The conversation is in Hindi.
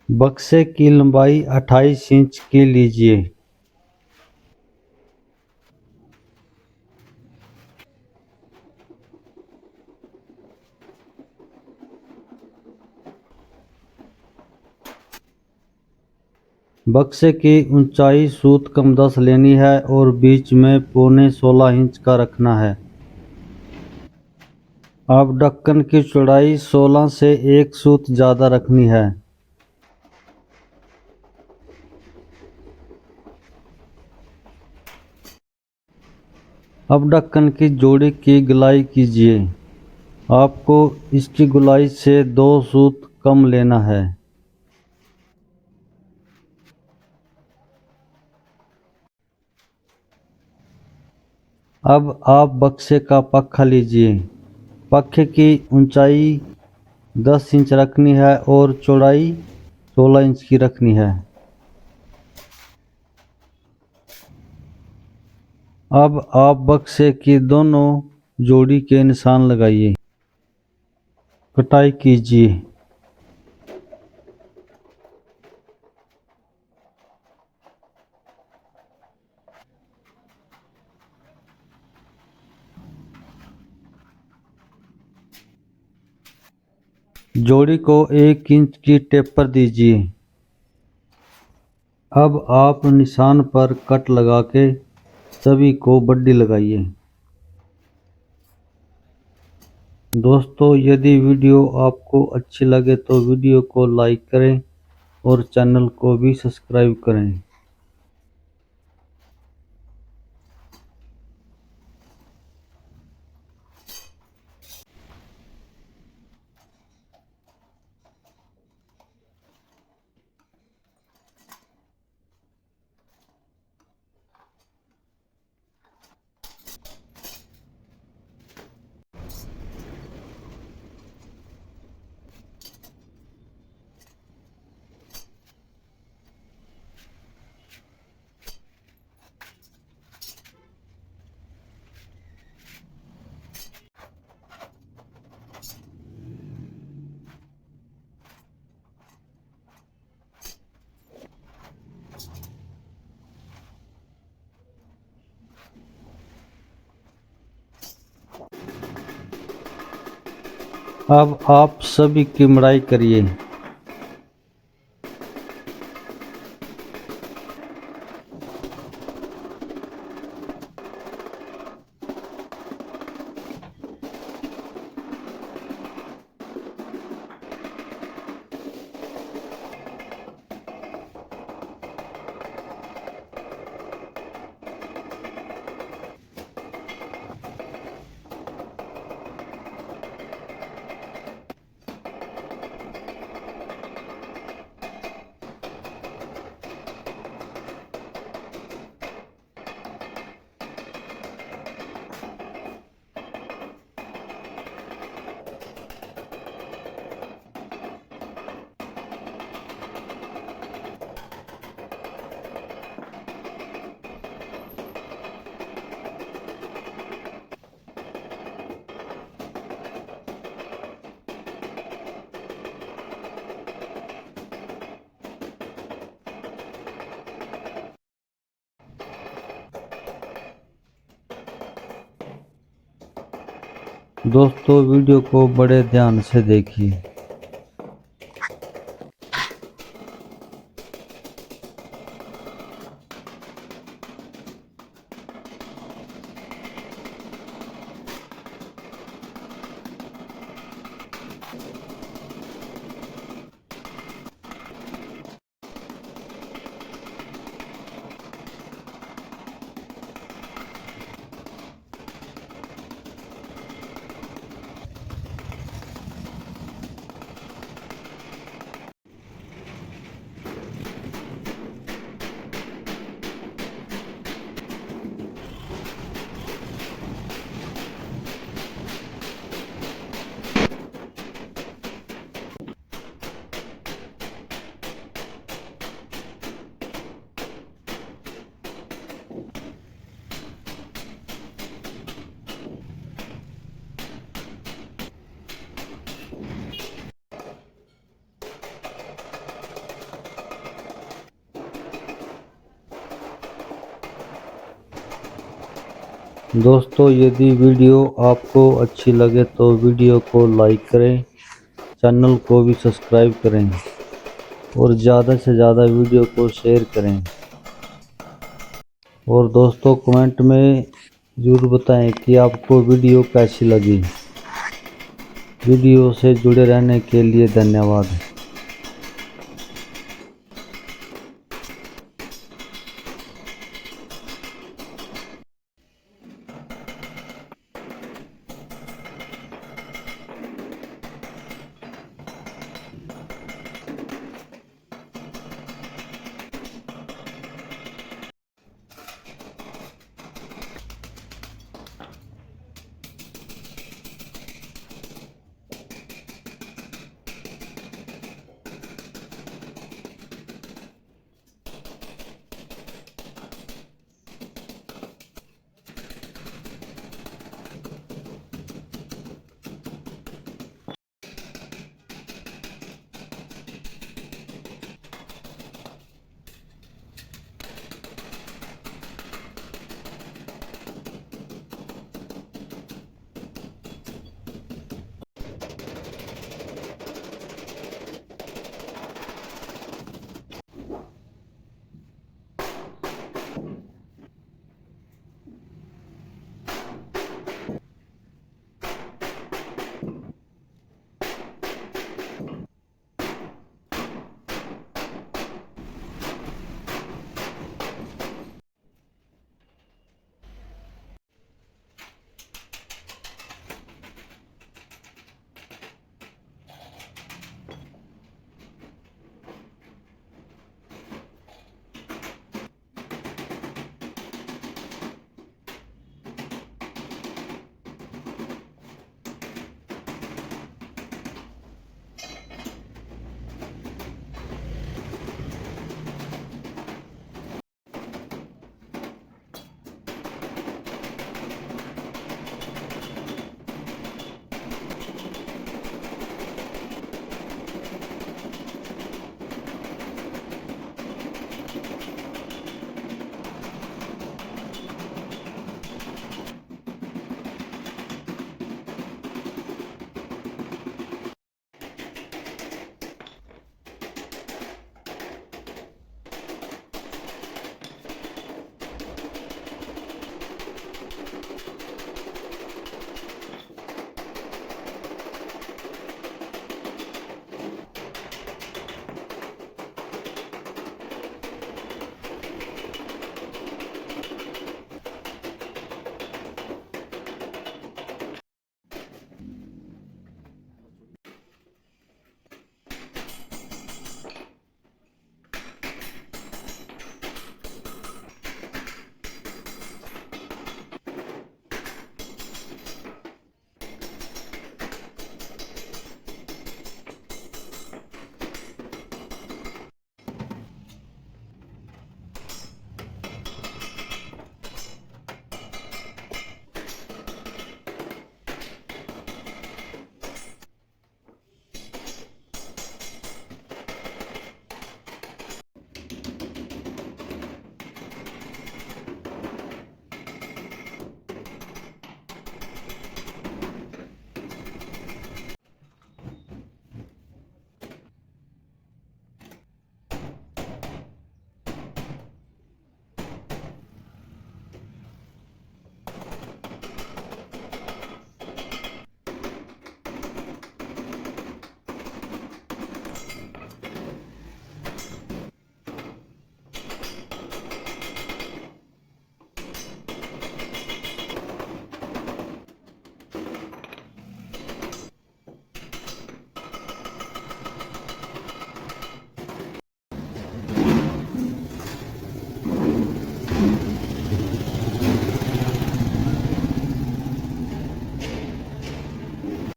बक्से की लंबाई 28 इंच की लीजिए। बक्से की ऊंचाई सूत कम 10 लेनी है और बीच में पौने 16 इंच का रखना है। अब ढक्कन की चौड़ाई 16 से एक सूत ज़्यादा रखनी है। अब ढक्कन की जोड़ी की गोलाई कीजिए। आपको इसकी गोलाई से 2 सूत कम लेना है। अब आप बक्से का पक्खा लीजिए। पक्खे की ऊंचाई 10 इंच रखनी है और चौड़ाई 16 इंच की रखनी है। अब आप बक्से की दोनों जोड़ी के निशान लगाइए। कटाई कीजिए। जोड़ी को 1 इंच की टेप पर दीजिए। अब आप निशान पर कट लगा के सभी को बड्डी लगाइए। दोस्तों, यदि वीडियो आपको अच्छी लगे तो वीडियो को लाइक करें और चैनल को भी सब्सक्राइब करें। अब आप सभी की मड़ाई करिए। दोस्तों, वीडियो को बड़े ध्यान से देखिए। दोस्तों यदि वीडियो आपको अच्छी लगे तो वीडियो को लाइक करें, चैनल को भी सब्सक्राइब करें और ज़्यादा से ज़्यादा वीडियो को शेयर करें। और दोस्तों कमेंट में ज़रूर बताएं कि आपको वीडियो कैसी लगी। वीडियो से जुड़े रहने के लिए धन्यवाद।